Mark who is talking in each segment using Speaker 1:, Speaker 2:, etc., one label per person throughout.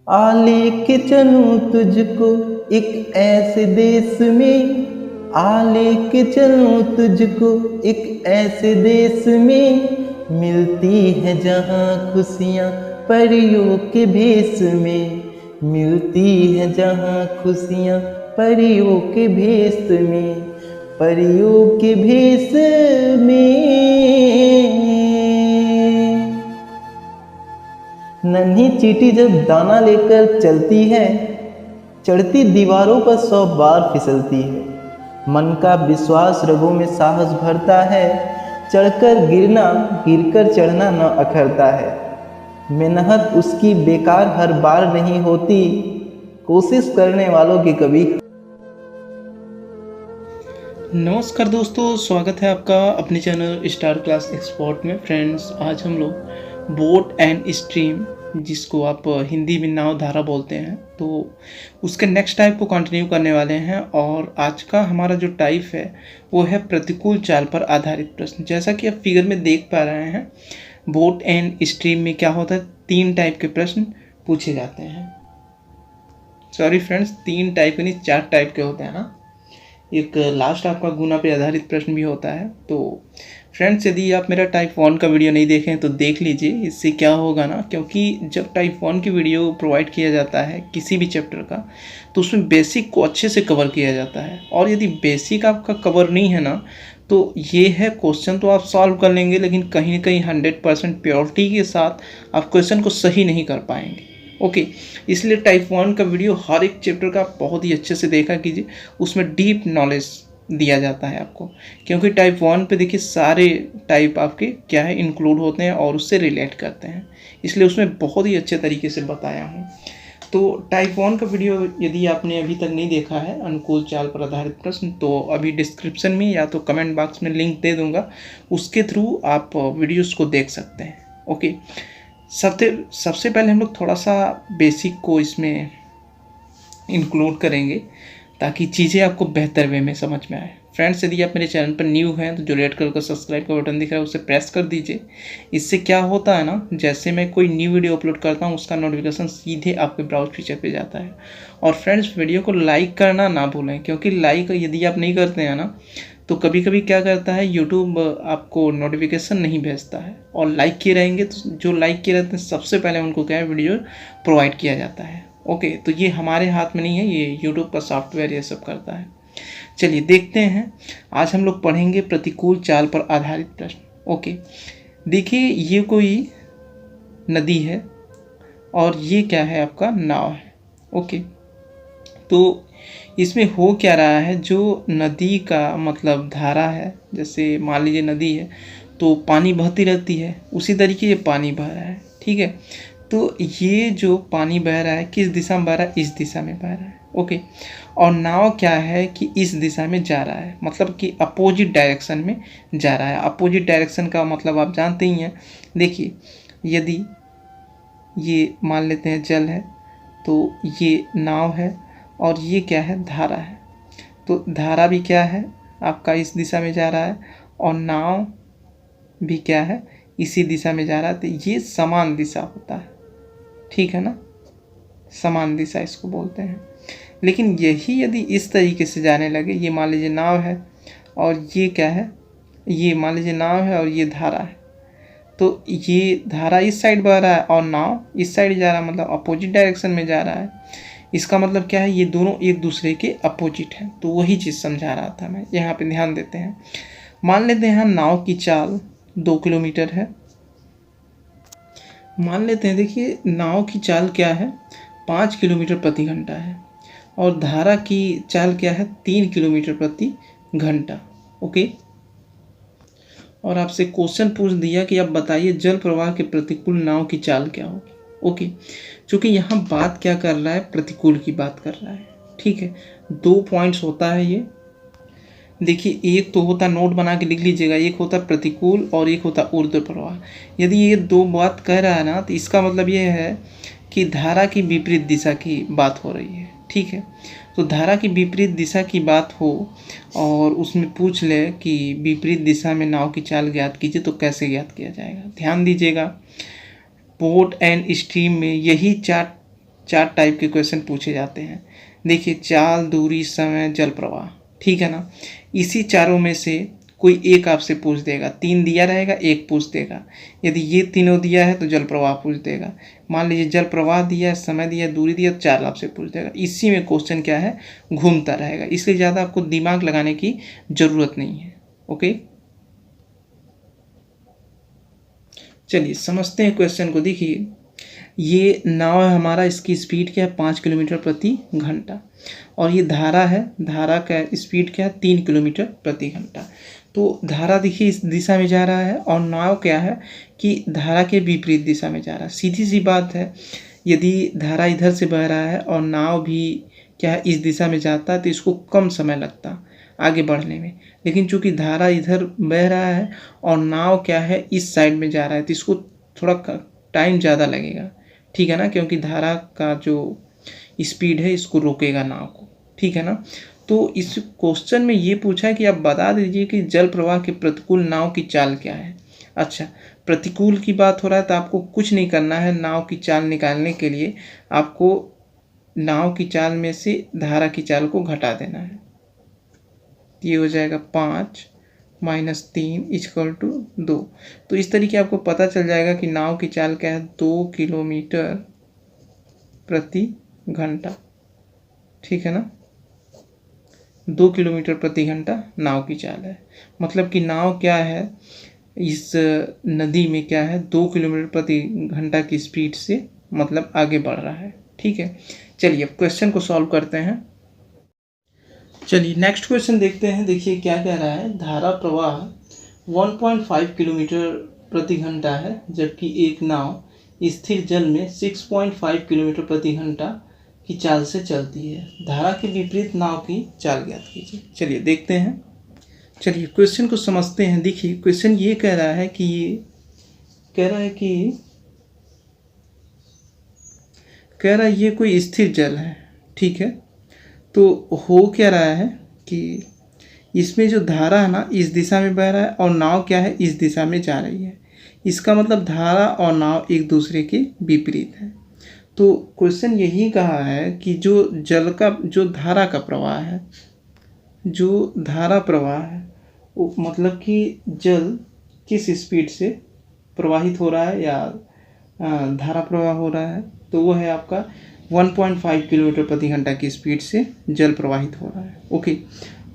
Speaker 1: आ लेके चलूं तुझको एक ऐसे देश में, आ लेके चलूं तुझको एक ऐसे देश में, मिलती है जहाँ खुशियाँ परियों के भेष में, मिलती है जहाँ खुशियाँ परियों के भेष में, परियों के भेष में। नन्ही चींटी जब दाना लेकर चलती है, चढ़ती दीवारों पर 100 बार फिसलती है। मन का विश्वास रगों में साहस भरता है, चढ़कर गिरना गिरकर चढ़ना न अखरता है। मेहनत उसकी बेकार हर बार नहीं होती, कोशिश करने वालों की कभी।
Speaker 2: नमस्कार दोस्तों, स्वागत है आपका अपने चैनल स्टार क्लास एक्सपर्ट में। फ्रेंड्स, आज हम लोग बोट एंड स्ट्रीम, जिसको आप हिंदी में नाव धारा बोलते हैं, तो उसके नेक्स्ट टाइप को कंटिन्यू करने वाले हैं। और आज का हमारा जो टाइप है वो है प्रतिकूल चाल पर आधारित प्रश्न। जैसा कि आप फिगर में देख पा रहे हैं, बोट एंड स्ट्रीम में क्या होता है, 3 टाइप के प्रश्न पूछे जाते हैं। सॉरी फ्रेंड्स, 3 टाइप के नहीं, 4 टाइप के होते हैं ना। एक लास्ट आपका गुना पे आधारित प्रश्न भी होता है। तो फ्रेंड्स, यदि आप मेरा टाइप 1 का वीडियो नहीं देखें तो देख लीजिए। इससे क्या होगा ना, क्योंकि जब टाइप 1 की वीडियो प्रोवाइड किया जाता है किसी भी चैप्टर का, तो उसमें बेसिक को अच्छे से कवर किया जाता है। और यदि बेसिक आपका कवर नहीं है ना, तो ये है क्वेश्चन तो आप सॉल्व कर लेंगे, लेकिन कहीं ना कहीं 100% प्योरिटी के साथ आप क्वेश्चन को सही नहीं कर पाएंगे। ओके, इसलिए टाइप 1 का वीडियो हर एक चैप्टर का बहुत ही अच्छे से देखा कीजिए, उसमें डीप नॉलेज दिया जाता है आपको। क्योंकि टाइप 1 पे देखिए सारे टाइप आपके क्या है इंक्लूड होते हैं और उससे रिलेट करते हैं, इसलिए उसमें बहुत ही अच्छे तरीके से बताया हूँ। तो टाइप 1 का वीडियो यदि आपने अभी तक नहीं देखा है, अनुकूल चाल पर आधारित प्रश्न, तो अभी डिस्क्रिप्शन में या तो कमेंट बॉक्स में लिंक दे दूंगा, उसके थ्रू आप वीडियोस को देख सकते हैं। ओके, सबसे पहले हम लोग थोड़ा सा बेसिक को इसमें इंक्लूड करेंगे ताकि चीज़ें आपको बेहतर वे में समझ में आए। फ्रेंड्स, यदि आप मेरे चैनल पर न्यू हैं तो जो रेड कलर का सब्सक्राइब का बटन दिख रहा है उसे प्रेस कर दीजिए। इससे क्या होता है ना, जैसे मैं कोई न्यू वीडियो अपलोड करता हूँ उसका नोटिफिकेशन सीधे आपके ब्राउज फीचर पे जाता है। और फ्रेंड्स, वीडियो को लाइक करना ना भूलें, क्योंकि लाइक यदि आप नहीं करते हैं ना, तो कभी कभी क्या करता है, यूट्यूब आपको नोटिफिकेशन नहीं भेजता है। और लाइक किए रहेंगे तो जो लाइक किए रहते हैं सबसे पहले उनको क्या है, वीडियो प्रोवाइड किया जाता है। ओके, तो ये हमारे हाथ में नहीं है, ये यूट्यूब का सॉफ्टवेयर ये सब करता है। चलिए देखते हैं, आज हम लोग पढ़ेंगे प्रतिकूल चाल पर आधारित प्रश्न। ओके, देखिए ये कोई नदी है और ये क्या है, आपका नाव है। ओके, तो इसमें हो क्या रहा है, जो नदी का मतलब धारा है, जैसे मान लीजिए नदी है तो पानी बहती रहती है, उसी तरीके ये पानी बह रहा है। ठीक है, तो ये जो पानी बह रहा है किस दिशा में बह रहा है, इस दिशा में बह रहा है। ओके, और नाव क्या है कि इस दिशा में जा रहा है, मतलब कि अपोजिट डायरेक्शन में जा रहा है। अपोजिट डायरेक्शन का मतलब आप जानते ही हैं। देखिए, यदि ये मान लेते हैं जल है, तो ये नाव है और ये क्या है, धारा है। तो धारा भी क्या है आपका, इस दिशा में जा रहा है, और नाव भी क्या है, इसी दिशा में जा रहा है। तो ये समान दिशा होता है, ठीक है ना, समान दिशा इसको बोलते हैं। लेकिन यही यदि इस तरीके से जाने लगे, ये मान लीजिए नाव है और ये क्या है, ये मान लीजिए नाव है और ये धारा है, तो ये धारा इस साइड बह रहा है और नाव इस साइड जा रहा है, मतलब अपोजिट डायरेक्शन में जा रहा है। इसका मतलब क्या है, ये दोनों एक दूसरे के अपोजिट हैं। तो वही चीज़ समझा रहा था मैं, यहाँ पे ध्यान देते हैं। मान लेते हैं नाव की चाल 2 किलोमीटर है। मान लेते हैं, देखिए नाव की चाल क्या है, 5 किलोमीटर प्रति घंटा है, और धारा की चाल क्या है, 3 किलोमीटर प्रति घंटा। ओके, और आपसे क्वेश्चन पूछ दिया कि आप बताइए जल प्रवाह के प्रतिकूल नाव की चाल क्या होगी। ओके, चूँकि यहाँ बात क्या कर रहा है, प्रतिकूल की बात कर रहा है। ठीक है, 2 पॉइंट्स होता है ये। देखिए, एक तो होता, नोट बना के लिख लीजिएगा, एक होता प्रतिकूल और एक होता ऊर्ध्व प्रवाह। यदि ये 2 बात कह रहा है ना, तो इसका मतलब ये है कि धारा की विपरीत दिशा की बात हो रही है। ठीक है, तो धारा की विपरीत दिशा की बात हो और उसमें पूछ ले कि विपरीत दिशा में नाव की चाल ज्ञात कीजिए, तो कैसे ज्ञात किया जाएगा। ध्यान दीजिएगा, बोट एंड स्ट्रीम में यही 4 4 टाइप के क्वेश्चन पूछे जाते हैं। देखिए, चाल, दूरी, समय, जल प्रवाह, ठीक है ना। इसी चारों में से कोई एक आपसे पूछ देगा, 3 दिया रहेगा, एक पूछ देगा। यदि ये तीनों दिया है तो जल प्रवाह पूछ देगा। मान लीजिए जल प्रवाह दिया, समय दिया, दूरी दिया, 4 आपसे पूछ देगा। इसी में क्वेश्चन क्या है, घूमता रहेगा, इसलिए ज़्यादा आपको दिमाग लगाने की ज़रूरत नहीं है। ओके, चलिए समझते हैं क्वेश्चन को। देखिए, ये नाव है हमारा, इसकी स्पीड क्या है, 5 किलोमीटर प्रति घंटा, और ये धारा है, धारा का स्पीड क्या है, 3 किलोमीटर प्रति घंटा। तो धारा देखिए इस दिशा में जा रहा है, और नाव क्या है कि धारा के विपरीत दिशा में जा रहा है। सीधी सी बात है, यदि धारा इधर से बह रहा है और नाव भी क्या है इस दिशा में जाता है, तो इसको कम समय लगता आगे बढ़ने में। लेकिन चूंकि धारा इधर बह रहा है और नाव क्या है इस साइड में जा रहा है, तो इसको थोड़ा टाइम ज़्यादा लगेगा, ठीक है ना, क्योंकि धारा का जो स्पीड है इसको रोकेगा नाव को, ठीक है ना। तो इस क्वेश्चन में ये पूछा है कि आप बता दीजिए कि जल प्रवाह के प्रतिकूल नाव की चाल क्या है। अच्छा, प्रतिकूल की बात हो रहा है तो आपको कुछ नहीं करना है। नाव की चाल निकालने के लिए आपको नाव की चाल में से धारा की चाल को घटा देना है। ये हो जाएगा 5 - 3 = 2। तो इस तरीके आपको पता चल जाएगा कि नाव की चाल क्या है, 2 किलोमीटर प्रति घंटा, ठीक है ना। 2 किलोमीटर प्रति घंटा नाव की चाल है। मतलब कि नाव क्या है इस नदी में क्या है, 2 किलोमीटर प्रति घंटा की स्पीड से मतलब आगे बढ़ रहा है, ठीक है। चलिए अब क्वेश्चन को सॉल्व करते हैं। चलिए नेक्स्ट क्वेश्चन देखते हैं। देखिए क्या कह रहा है, धारा प्रवाह 1.5 किलोमीटर प्रति घंटा है, जबकि एक नाव स्थिर जल में 6.5 किलोमीटर प्रति घंटा की चाल से चलती है। धारा के विपरीत नाव की चाल ज्ञात कीजिए। चलिए देखते हैं। चलिए क्वेश्चन को समझते हैं। देखिए क्वेश्चन ये कह रहा है कि ये कोई स्थिर जल है, ठीक है। तो हो क्या रहा है कि इसमें जो धारा है ना इस दिशा में बह रहा है और नाव क्या है इस दिशा में जा रही है। इसका मतलब धारा और नाव एक दूसरे के विपरीत है। तो क्वेश्चन यही कहा है कि जो धारा का प्रवाह है, जो धारा प्रवाह है वो मतलब कि जल किस स्पीड से प्रवाहित हो रहा है या धारा प्रवाह हो रहा है, तो वो है आपका 1.5 किलोमीटर प्रति घंटा की स्पीड से जल प्रवाहित हो रहा है। ओके,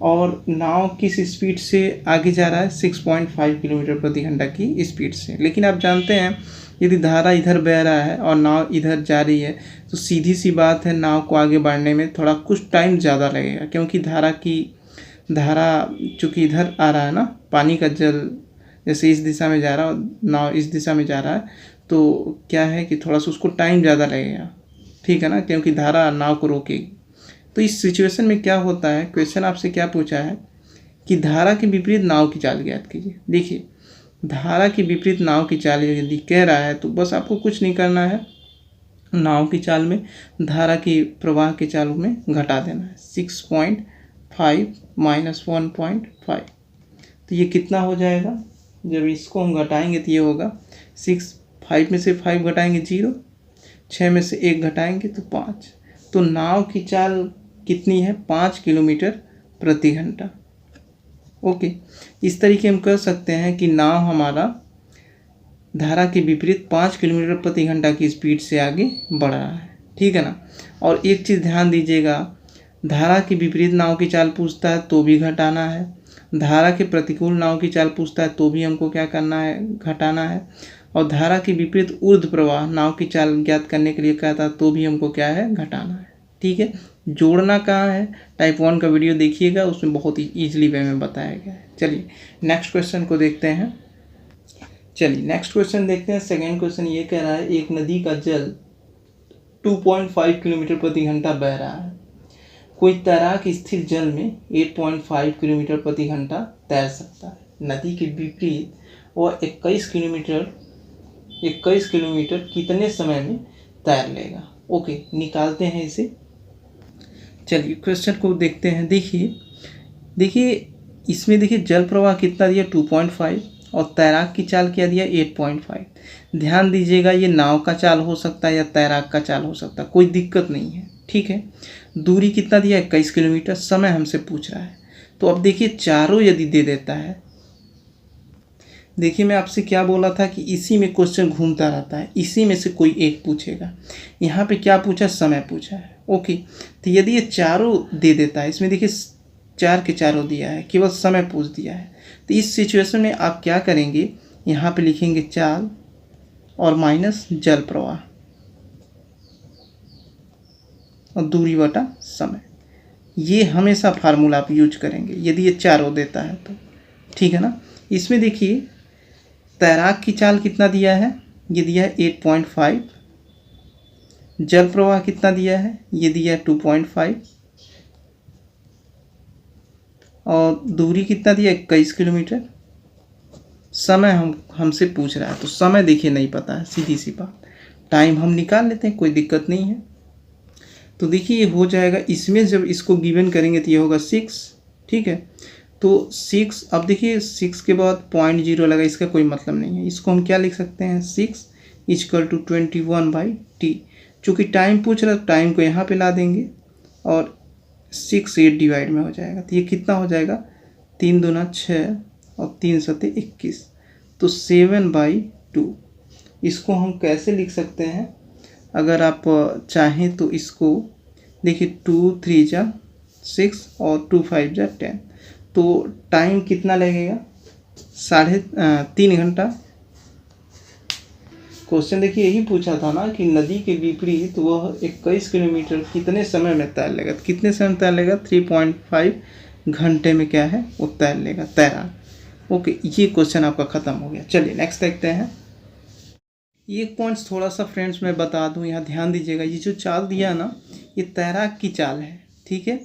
Speaker 2: और नाव किस स्पीड से आगे जा रहा है, 6.5 किलोमीटर प्रति घंटा की स्पीड से। लेकिन आप जानते हैं यदि धारा इधर बह रहा है और नाव इधर जा रही है तो सीधी सी बात है नाव को आगे बढ़ने में थोड़ा कुछ टाइम ज़्यादा लगेगा, क्योंकि धारा चूँकि इधर आ रहा है ना, पानी का जल जैसे इस दिशा में जा रहा है, नाव इस दिशा में जा रहा है, तो क्या है कि थोड़ा सा उसको टाइम ज़्यादा लगेगा, ठीक है ना, क्योंकि धारा नाव को रोकेगी। तो इस सिचुएशन में क्या होता है, क्वेश्चन आपसे क्या पूछा है कि धारा के विपरीत नाव की चाल ज्ञात कीजिए। देखिए धारा के विपरीत नाव की चाल यदि कह रहा है तो बस आपको कुछ नहीं करना है, नाव की चाल में धारा की प्रवाह की चाल में घटा देना है। 6.5 - 1.5, तो ये कितना हो जाएगा, जब इसको हम घटाएंगे तो ये होगा 5 में से 5 घटाएंगे 0, 6 में से 1 घटाएंगे तो 5। तो नाव की चाल कितनी है, 5 किलोमीटर प्रति घंटा। ओके, इस तरीके हम कह सकते हैं कि नाव हमारा धारा के विपरीत 5 किलोमीटर प्रति घंटा की स्पीड से आगे बढ़ रहा है, ठीक है ना। और एक चीज़ ध्यान दीजिएगा, धारा के विपरीत नाव की चाल पूछता है तो भी घटाना है, धारा के प्रतिकूल नाव की चाल पूछता है तो भी हमको क्या करना है, घटाना है, और धारा के विपरीत ऊर्ध्व प्रवाह नाव की चाल ज्ञात करने के लिए कहता है तो भी हमको क्या है, घटाना है, ठीक है। जोड़ना कहाँ है, टाइप 1 का वीडियो देखिएगा, उसमें बहुत ही ईजिली वे में बताया गया है। चलिए नेक्स्ट क्वेश्चन को देखते हैं। चलिए नेक्स्ट क्वेश्चन देखते हैं। सेकेंड क्वेश्चन ये कह रहा है, एक नदी का जल 2.5 किलोमीटर प्रति घंटा बह रहा है। कोई तैराक स्थिर जल में 8.5 किलोमीटर प्रति घंटा तैर सकता है। नदी के विपरीत वह 21 किलोमीटर कितने समय में तैर लेगा। ओके, निकालते हैं इसे। चलिए क्वेश्चन को देखते हैं। देखिए इसमें देखिए जल प्रवाह कितना दिया, 2.5, और तैराक की चाल क्या दिया, 8.5। ध्यान दीजिएगा, ये नाव का चाल हो सकता है या तैराक का चाल हो सकता है, कोई दिक्कत नहीं है, ठीक है। दूरी कितना दिया है? 21 किलोमीटर। समय हमसे पूछ रहा है। तो अब देखिए चारों यदि दे देता है, देखिए मैं आपसे क्या बोला था कि इसी में क्वेश्चन घूमता रहता है, इसी में से कोई एक पूछेगा। यहाँ पे क्या पूछा? समय पूछा है। ओके, तो यदि ये चारों दे देता है, इसमें देखिए 4 के चारों दिया है, केवल समय पूछ दिया है, तो इस सिचुएशन में आप क्या करेंगे? यहाँ पे लिखेंगे चाल और माइनस जल प्रवाह और दूरी बटा समय। ये हमेशा फार्मूला आप यूज करेंगे यदि ये चारों देता है तो, ठीक है ना। इसमें देखिए तैराक की चाल कितना दिया है? ये दिया है 8.5। जल प्रवाह कितना दिया है? ये दिया है 2.5। और दूरी कितना दिया? 21 किलोमीटर। समय हमसे पूछ रहा है, तो समय देखिए नहीं पता है, सीधी सी बात, टाइम हम निकाल लेते हैं, कोई दिक्कत नहीं है। तो देखिए ये हो जाएगा, इसमें जब इसको गिवन करेंगे तो ये होगा 6, ठीक है। तो 6, अब देखिए 6 के बाद 0.0 लगा, इसका कोई मतलब नहीं है। इसको हम क्या लिख सकते हैं? 6 = 21/t। चूँकि टाइम पूछ रहा है, टाइम को यहाँ पे ला देंगे और 6 8 डिवाइड में हो जाएगा, तो ये कितना हो जाएगा? 3 दूना 6 और 3 सते 21, तो 7/2। इसको हम कैसे लिख सकते हैं? अगर आप चाहें तो इसको देखिए 2 3 जा 6 और 2 5 जा 10, तो टाइम कितना लगेगा? 3.5 घंटा। क्वेश्चन देखिए यही पूछा था ना कि नदी के विपरीत वह 21 किलोमीटर कितने समय में तैर लेगा। कितने समय में तैर लेगा? 3.5 घंटे में क्या है वो तैर लेगा, तैराक। ओके, ये क्वेश्चन आपका ख़त्म हो गया। चलिए नेक्स्ट देखते हैं। एक पॉइंट्स थोड़ा सा फ्रेंड्स मैं बता दूं, यहाँ ध्यान दीजिएगा। ये जो चाल दिया ना, ये तैराक की चाल है, ठीक है।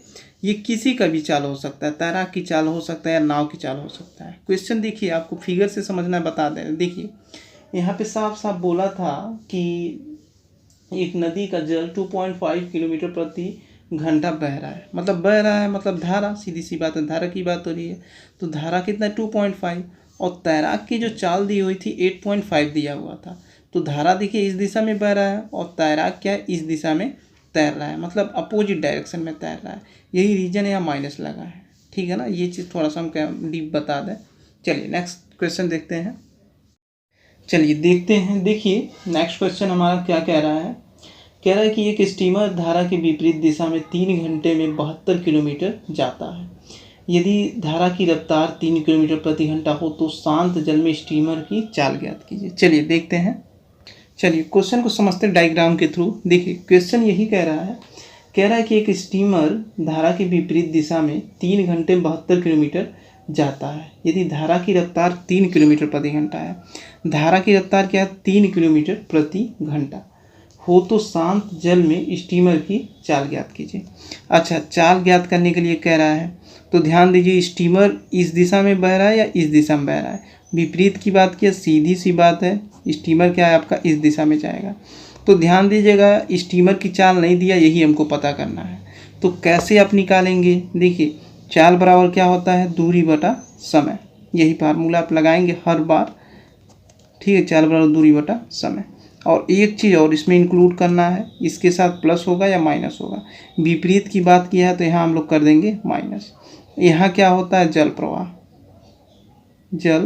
Speaker 2: ये किसी का भी चाल हो सकता है, तैराक की चाल हो सकता है या नाव की चाल हो सकता है। क्वेश्चन देखिए, आपको फिगर से समझना है, बता दें। देखिए यहाँ पे साफ साफ बोला था कि एक नदी का जल 2.5 किलोमीटर प्रति घंटा बह रहा है। मतलब बह रहा है मतलब धारा, सीधी सी बात है, धारा की बात हो रही है। तो धारा कितना? 2.5। और तैराक की जो चाल दी हुई थी 8.5 दिया हुआ था। तो धारा देखिए इस दिशा में बह रहा है और तैराक क्या है? इस दिशा में तैर रहा है, मतलब अपोजिट डायरेक्शन में तैर रहा है। यही रीजन यहाँ माइनस लगा है, ठीक है ना। ये चीज़ थोड़ा सा हम डीप बता दें। चलिए नेक्स्ट क्वेश्चन देखते हैं। चलिए देखते हैं। देखिए नेक्स्ट क्वेश्चन हमारा क्या कह रहा है? कह रहा है कि एक स्टीमर धारा के विपरीत दिशा में 3 घंटे में 72 किलोमीटर जाता है। यदि धारा की रफ्तार 3 किलोमीटर प्रति घंटा हो तो शांत जल में स्टीमर की चाल ज्ञात कीजिए। चलिए देखते हैं। चलिए क्वेश्चन को समझते हैं डायग्राम के थ्रू। देखिए क्वेश्चन यही कह रहा है कि एक स्टीमर धारा के विपरीत दिशा में 3 घंटे 72 किलोमीटर जाता है। यदि धारा की रफ्तार 3 किलोमीटर प्रति घंटा है, धारा की रफ्तार क्या है? 3 किलोमीटर प्रति घंटा हो तो शांत जल में स्टीमर की चाल ज्ञात कीजिए। अच्छा, चाल ज्ञात करने के लिए कह रहा है, तो ध्यान दीजिए स्टीमर इस दिशा में बह रहा है या इस दिशा में बह रहा है। विपरीत की बात किया, सीधी सी बात है, स्टीमर क्या है आपका? इस दिशा में जाएगा। तो ध्यान दीजिएगा स्टीमर की चाल नहीं दिया, यही हमको पता करना है। तो कैसे आप निकालेंगे? देखिए चाल बराबर क्या होता है? दूरी बटा समय। यही फार्मूला आप लगाएंगे हर बार, ठीक है। चाल बराबर दूरी बटा समय। और एक चीज़ और इसमें इंक्लूड करना है, इसके साथ प्लस होगा या माइनस होगा। विपरीत की बात किया है तो यहाँ हम लोग कर देंगे माइनस। यहाँ क्या होता है? जल प्रवाह, जल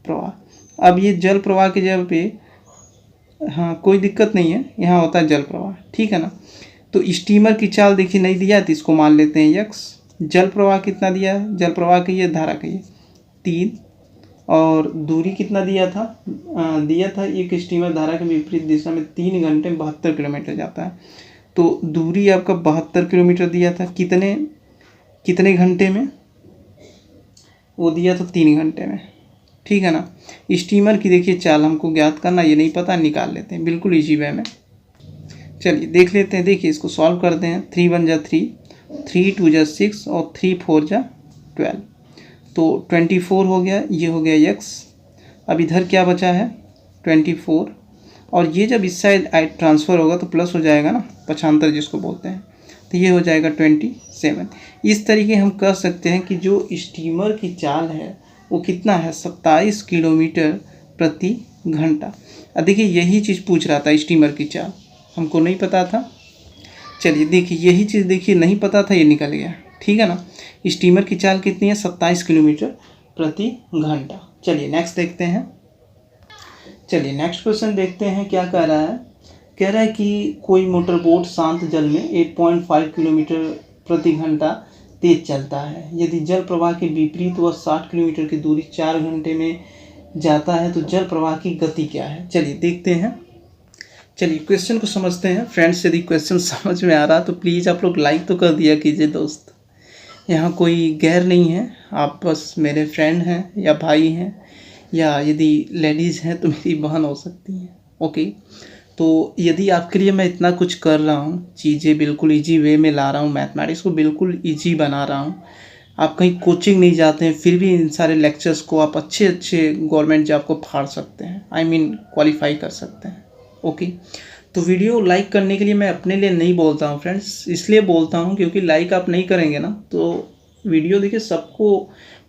Speaker 2: प्रवाह। अब ये जल प्रवाह की जगह पे, हाँ कोई दिक्कत नहीं है, यहाँ होता है जल प्रवाह, ठीक है ना। तो स्टीमर की चाल देखिए नहीं दिया तो इसको मान लेते हैं यक्स। जल प्रवाह कितना दिया है? जल प्रवाह कहिए, धारा कहिए 3। और दूरी कितना दिया था? एक स्टीमर धारा के विपरीत दिशा में 3 घंटे 72 किलोमीटर जाता है। तो दूरी आपका 72 किलोमीटर दिया था। कितने घंटे में? वो दिया था 3 घंटे में, ठीक है ना। स्टीमर की देखिए चाल हमको ज्ञात करना, ये नहीं पता, निकाल लेते हैं बिल्कुल इजी वे में। चलिए देख लेते हैं। देखिए इसको सॉल्व करते हैं। 3 1 जा 3, 3 2 जा 6 और 3 4 जा 12, तो 24 हो गया। ये हो गया x। अब इधर क्या बचा है? 24। और ये जब इस साइड ट्रांसफ़र होगा तो प्लस हो जाएगा ना, पक्षांतर जिसको बोलते हैं, तो ये हो जाएगा 27। इस तरीके हम कह सकते हैं कि जो स्टीमर की चाल है वो कितना है? 27 किलोमीटर प्रति घंटा। अब देखिए यही चीज़ पूछ रहा था स्टीमर की चाल, हमको नहीं पता था। चलिए देखिए यही चीज़ देखिए नहीं पता था, ये निकल गया, ठीक है ना। स्टीमर की चाल कितनी है? 27 किलोमीटर प्रति घंटा। चलिए नेक्स्ट देखते हैं। चलिए नेक्स्ट क्वेश्चन देखते हैं क्या कह रहा है। कह रहा है कि कोई मोटर बोट शांत जल में 8.5 किलोमीटर प्रति घंटा तेज चलता है। यदि जल प्रवाह के विपरीत वह 60 किलोमीटर की दूरी 4 घंटे में जाता है तो जल प्रवाह की गति क्या है? चलिए देखते हैं। चलिए क्वेश्चन को समझते हैं। फ्रेंड्स यदि क्वेश्चन समझ में आ रहा तो प्लीज़ आप लोग लाइक तो कर दिया कीजिए दोस्त। यहाँ कोई गैर नहीं है, आप बस मेरे फ्रेंड हैं या भाई हैं, या यदि लेडीज़ हैं तो मेरी बहन हो सकती हैं। ओके, तो यदि आपके लिए मैं इतना कुछ कर रहा हूँ, चीज़ें बिल्कुल इजी वे में ला रहा हूँ, मैथमेटिक्स को बिल्कुल इजी बना रहा हूँ, आप कहीं कोचिंग नहीं जाते हैं फिर भी इन सारे लेक्चर्स को आप अच्छे गवर्नमेंट जॉब को फाड़ सकते हैं, आई मीन क्वालिफाई कर सकते हैं। ओके, तो वीडियो लाइक करने के लिए मैं अपने लिए नहीं बोलता हूँ फ्रेंड्स, इसलिए बोलता हूँ क्योंकि लाइक आप नहीं करेंगे ना तो वीडियो देखिए सबको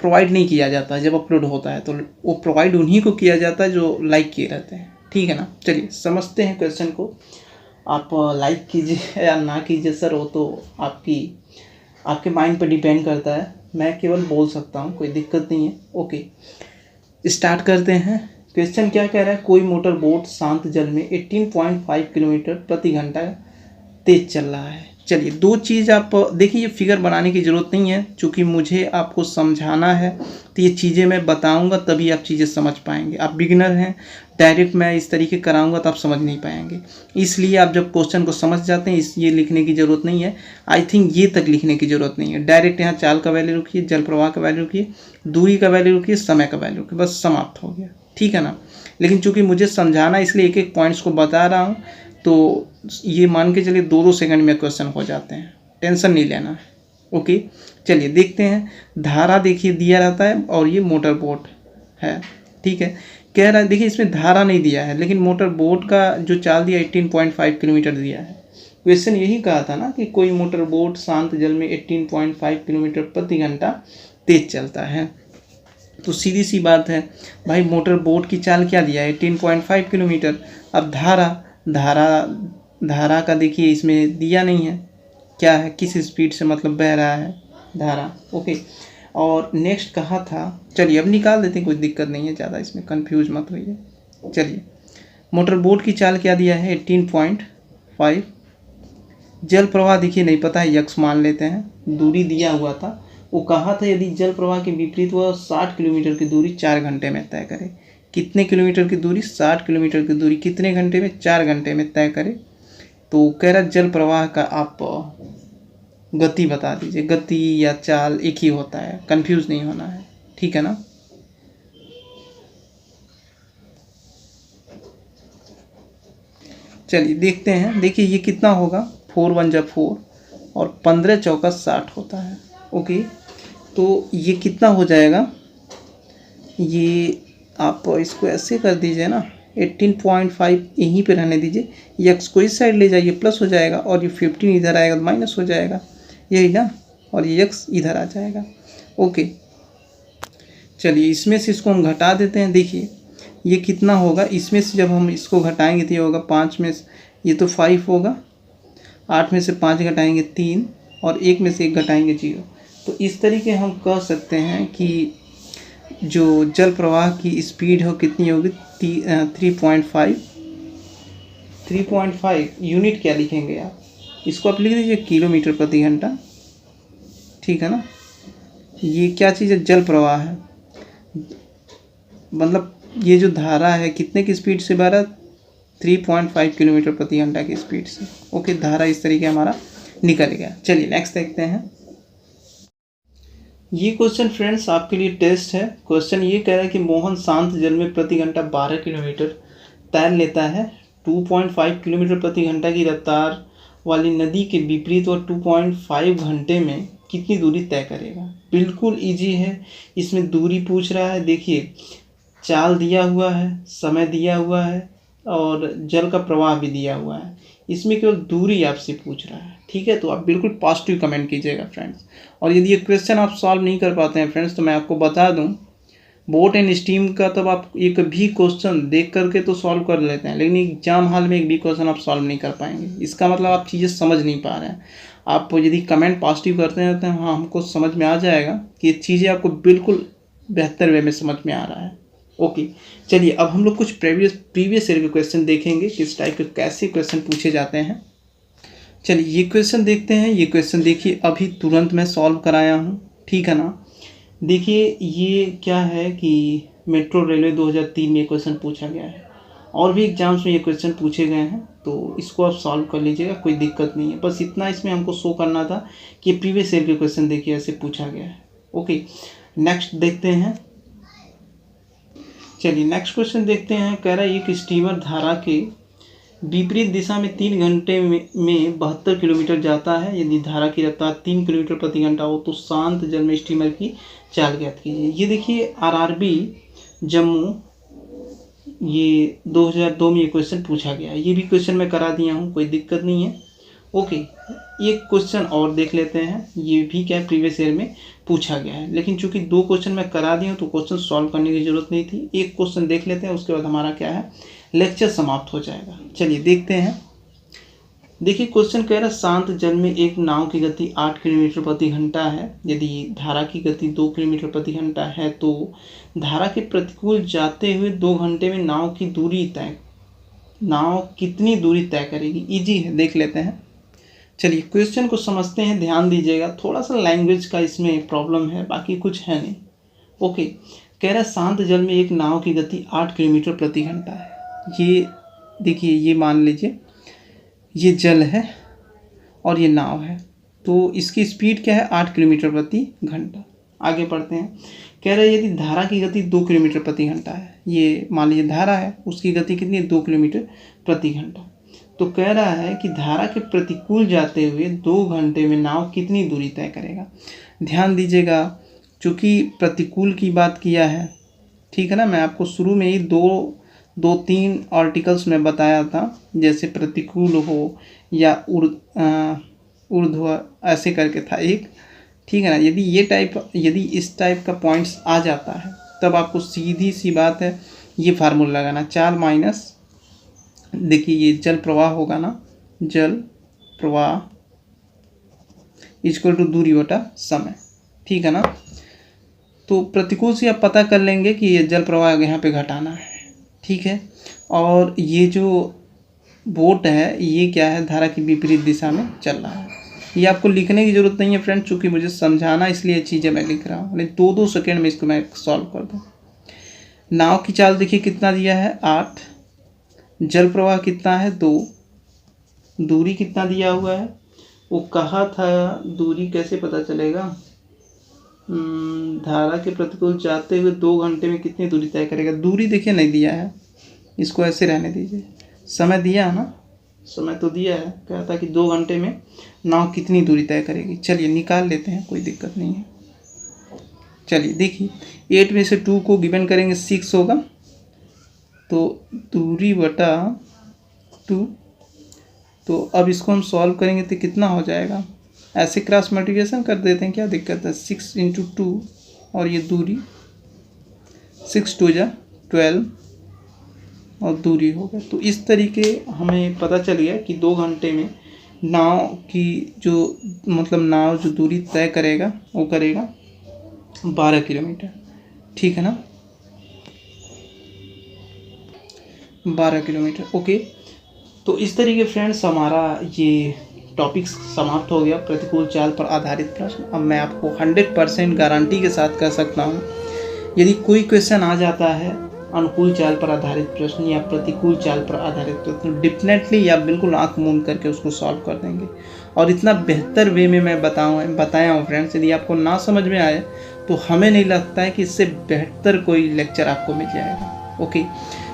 Speaker 2: प्रोवाइड नहीं किया जाता है। जब अपलोड होता है तो वो प्रोवाइड उन्हीं को किया जाता है जो लाइक किए रहते हैं, ठीक है ना। चलिए समझते हैं क्वेश्चन को। आप लाइक कीजिए या ना कीजिए सर, वो तो आपके माइंड पर डिपेंड करता है, मैं केवल बोल सकता हूँ, कोई दिक्कत नहीं है। ओके स्टार्ट करते हैं। क्वेश्चन क्या कह रहा है? कोई मोटर बोट शांत जल में 18.5 किलोमीटर प्रति घंटा तेज चल रहा है। चलिए दो चीज़ आप देखिए, ये फिगर बनाने की ज़रूरत नहीं है, चूँकि मुझे आपको समझाना है तो ये चीज़ें मैं बताऊंगा तभी आप चीज़ें समझ पाएंगे। आप बिगिनर हैं, डायरेक्ट मैं इस तरीके कराऊंगा तो आप समझ नहीं पाएंगे, इसलिए आप जब क्वेश्चन को समझ जाते हैं ये लिखने की ज़रूरत नहीं है। आई थिंक ये तक लिखने की ज़रूरत नहीं है, डायरेक्ट यहाँ चाल का वैल्यू रखिए, जल प्रवाह का वैल्यू रखिए, दूरी का वैल्यू रखिए, समय का वैल्यू रखिए, बस समाप्त हो गया, ठीक है ना। लेकिन चूँकि मुझे समझाना इसलिए एक एक पॉइंट्स को बता रहा हूँ, तो ये मान के चलिए 2-2 सेकंड में क्वेश्चन हो जाते हैं, टेंशन नहीं लेना है। ओके चलिए देखते हैं। धारा देखिए दिया रहता है और ये मोटर बोट है, ठीक है। कह रहा है देखिए इसमें धारा नहीं दिया है लेकिन मोटर बोट का जो चाल दिया 18.5 किलोमीटर दिया है। क्वेश्चन यही कहा था ना कि कोई मोटर बोट शांत जल में 18.5 किलोमीटर प्रति घंटा तेज चलता है, तो सीधी सी बात है भाई, मोटर बोट की चाल क्या दिया है? 18.5 किलोमीटर। अब धारा का देखिए इसमें दिया नहीं है, क्या है, किस स्पीड से मतलब बह रहा है धारा। ओके और नेक्स्ट कहा था, चलिए अब निकाल देते हैं, कोई दिक्कत नहीं है, ज़्यादा इसमें कंफ्यूज मत होइए। चलिए मोटर बोट की चाल क्या दिया है? 18.5। जल प्रवाह देखिए नहीं पता है, यक्स मान लेते हैं। दूरी दिया हुआ था, वो कहा था यदि जल प्रवाह के विपरीत वह 60 किलोमीटर की दूरी 4 घंटे में तय करे। कितने किलोमीटर की दूरी? 60 किलोमीटर की दूरी कितने घंटे में? 4 घंटे में तय करे। तो कह रहा जल प्रवाह का आप गति बता दीजिए, गति या चाल एक ही होता है, कंफ्यूज नहीं होना है, ठीक है ना। चलिए देखते हैं। देखिए ये कितना होगा? 4 1 जा 4 और 15 चौका 60 होता है। ओके तो ये कितना हो जाएगा? ये आप इसको ऐसे कर दीजिए ना, 18.5 यहीं पे रहने दीजिए, यक्स को इस साइड ले जाइए, प्लस हो जाएगा, और ये 15 इधर आएगा तो माइनस हो जाएगा, यही ना, और ये यक्स इधर आ जाएगा। ओके चलिए इसमें से इसको हम घटा देते हैं। देखिए ये कितना होगा? इसमें से जब हम इसको घटाएंगे तो ये होगा 5 में ये तो 5 होगा, 8 में से 5 घटाएंगे 3 और 1 में से 1 घटाएंगे 0। तो इस तरीके हम कह सकते हैं कि जो जल प्रवाह की स्पीड हो कितनी होगी? 3.5 यूनिट क्या लिखेंगे आप? इसको आप लिख दीजिए किलोमीटर प्रति घंटा, ठीक है ना। ये क्या चीज़ है? जल प्रवाह है, मतलब ये जो धारा है कितने की स्पीड से बह रहा? 3.5 किलोमीटर प्रति घंटा की स्पीड से। ओके धारा इस तरीके हमारा निकल गया। चलिए नेक्स्ट देखते हैं। ये क्वेश्चन फ्रेंड्स आपके लिए टेस्ट है। क्वेश्चन ये कह रहा है कि मोहन शांत जल में प्रति घंटा 12 किलोमीटर तैर लेता है। 2.5 किलोमीटर प्रति घंटा की रफ्तार वाली नदी के विपरीत वह 2.5 घंटे में कितनी दूरी तय करेगा। बिल्कुल इजी है, इसमें दूरी पूछ रहा है। देखिए चाल दिया हुआ है, समय दिया हुआ है और जल का प्रवाह भी दिया हुआ है, इसमें केवल दूरी आपसे पूछ रहा है, ठीक है। तो आप बिल्कुल पॉजिटिव कमेंट कीजिएगा फ्रेंड्स। और यदि ये क्वेश्चन आप सॉल्व नहीं कर पाते हैं फ्रेंड्स तो मैं आपको बता दूं, बोट एंड स्टीम का तब आप एक भी क्वेश्चन देख करके तो सॉल्व कर लेते हैं, लेकिन एग्जाम हॉल में एक भी क्वेश्चन आप सॉल्व नहीं कर पाएंगे। इसका मतलब आप चीज़ें समझ नहीं पा रहे हैं। आप यदि कमेंट पॉजिटिव करते हैं तो हाँ हमको समझ में आ जाएगा कि ये चीज़ें आपको बिल्कुल बेहतर वे में समझ में आ रहा है। ओके, चलिए अब हम लोग कुछ प्रीवियस ईयर के क्वेश्चन देखेंगे, किस टाइप के कैसे क्वेश्चन पूछे जाते हैं। चलिए ये क्वेश्चन देखते हैं। ये क्वेश्चन देखिए अभी तुरंत मैं सॉल्व कराया हूँ, ठीक है ना। देखिए ये क्या है कि मेट्रो रेलवे 2003 में ये क्वेश्चन पूछा गया है, और भी एग्जाम्स में ये क्वेश्चन पूछे गए हैं, तो इसको आप सॉल्व कर लीजिएगा, कोई दिक्कत नहीं है। बस इतना इसमें हमको शो करना था कि प्रीवियस ईयर के क्वेश्चन देखिए ऐसे पूछा गया है। ओके, नेक्स्ट देखते हैं। चलिए नेक्स्ट क्वेश्चन देखते हैं। कह रहा है एक स्टीमर धारा के विपरीत दिशा में 3 घंटे में 72 किलोमीटर जाता है। यदि धारा की रफ्तार 3 किलोमीटर प्रति घंटा हो तो शांत जल में स्टीमर की चाल ज्ञात कीजिए। ये देखिए आरआरबी जम्मू, ये 2002 में ये क्वेश्चन पूछा गया है। ये भी क्वेश्चन मैं करा दिया हूँ, कोई दिक्कत नहीं है। ओके, एक क्वेश्चन और देख लेते हैं। ये भी क्या प्रीवियस ईयर में पूछा गया है, लेकिन चूंकि 2 क्वेश्चन मैं करा दी हूँ तो क्वेश्चन सॉल्व करने की जरूरत नहीं थी। एक क्वेश्चन देख लेते हैं, उसके बाद हमारा क्या है लेक्चर समाप्त हो जाएगा। चलिए देखते हैं। देखिए क्वेश्चन कह रहा है शांत जल में एक नाव की गति 8 किलोमीटर प्रति घंटा है। यदि धारा की गति 2 किलोमीटर प्रति घंटा है तो धारा के प्रतिकूल जाते हुए 2 घंटे में नाव कितनी दूरी तय करेगी। इजी है, देख लेते हैं। चलिए क्वेश्चन को समझते हैं, ध्यान दीजिएगा। थोड़ा सा लैंग्वेज का इसमें प्रॉब्लम है, बाकी कुछ है नहीं। ओके, कह रहा है शांत जल में एक नाव की गति 8 किलोमीटर प्रति घंटा है। ये देखिए, ये मान लीजिए ये जल है और ये नाव है, तो इसकी स्पीड क्या है 8 किलोमीटर प्रति घंटा। आगे पढ़ते हैं। कह रहा है यदि धारा की गति 2 किलोमीटर प्रति घंटा है, ये मान लीजिए धारा है, उसकी गति कितनी है 2 किलोमीटर प्रति घंटा, तो कह रहा है कि धारा के प्रतिकूल जाते हुए 2 घंटे में नाव कितनी दूरी तय करेगा। ध्यान दीजिएगा, चूँकि प्रतिकूल की बात किया है, ठीक है ना। मैं आपको शुरू में ही 2-3 आर्टिकल्स में बताया था, जैसे प्रतिकूल हो या ऊर्ध्व ऐसे करके था एक, ठीक है ना। यदि इस टाइप का पॉइंट्स आ जाता है तब आपको सीधी सी बात है ये फार्मूला लगाना, चाल माइनस, देखिए ये जल प्रवाह होगा ना, जल प्रवाह इक्वल टू दूरी बटा समय, ठीक है ना। तो प्रतिकूल से आप पता कर लेंगे कि ये जल प्रवाह यहाँ पे घटाना है, ठीक है। और ये जो बोट है ये क्या है, धारा की विपरीत दिशा में चल रहा है। ये आपको लिखने की ज़रूरत नहीं है फ्रेंड, चूँकि मुझे समझाना इसलिए चीज़ें मैं लिख रहा हूँ। 2 सेकेंड में इसको मैं सॉल्व कर दूँ। नाव की चाल देखिए कितना दिया है 8, जल प्रवाह कितना है 2, दूरी कितना दिया हुआ है, वो कहा था दूरी कैसे पता चलेगा, धारा के प्रतिकूल जाते हुए 2 घंटे में कितनी दूरी तय करेगा। दूरी देखिए नहीं दिया है, इसको ऐसे रहने दीजिए। समय दिया है ना, समय तो दिया है, कहा था कि 2 घंटे में नाव कितनी दूरी तय करेगी। चलिए निकाल लेते हैं, कोई दिक्कत नहीं है। चलिए देखिए 8 में से 2 को गिवन करेंगे 6 होगा, तो दूरी बटा 2। तो अब इसको हम सॉल्व करेंगे तो कितना हो जाएगा, ऐसे क्रॉस मल्टीप्लिकेशन कर देते हैं, क्या दिक्कत है। 6 × 2 और ये दूरी 6 2 जा 12 और दूरी हो गया। तो इस तरीके हमें पता चल गया कि 2 घंटे में नाव की नाव जो दूरी तय करेगा वो करेगा 12 किलोमीटर, ठीक है ना, 12 किलोमीटर। ओके, तो इस तरीके फ्रेंड्स हमारा ये टॉपिक समाप्त हो गया, प्रतिकूल चाल पर आधारित प्रश्न। अब मैं आपको 100% गारंटी के साथ कह सकता हूँ, यदि कोई क्वेश्चन आ जाता है अनुकूल चाल पर आधारित प्रश्न या प्रतिकूल चाल पर आधारित प्रश्न, डेफिनेटली आप बिल्कुल आंख मूंद करके उसको सॉल्व कर देंगे। और इतना बेहतर वे में मैं बताया हूँ फ्रेंड्स, यदि आपको ना समझ में आए तो हमें नहीं लगता है कि इससे बेहतर कोई लेक्चर आपको मिल जाएगा। ओके,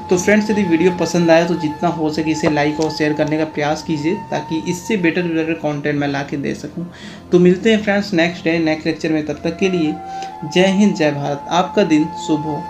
Speaker 2: तो फ्रेंड्स यदि वीडियो पसंद आए तो जितना हो सके इसे लाइक और शेयर करने का प्रयास कीजिए, ताकि इससे बेटर कंटेंट मैं ला के दे सकूं। तो मिलते हैं फ्रेंड्स नेक्स्ट लेक्चर में, तब तक के लिए जय हिंद जय भारत, आपका दिन शुभ हो।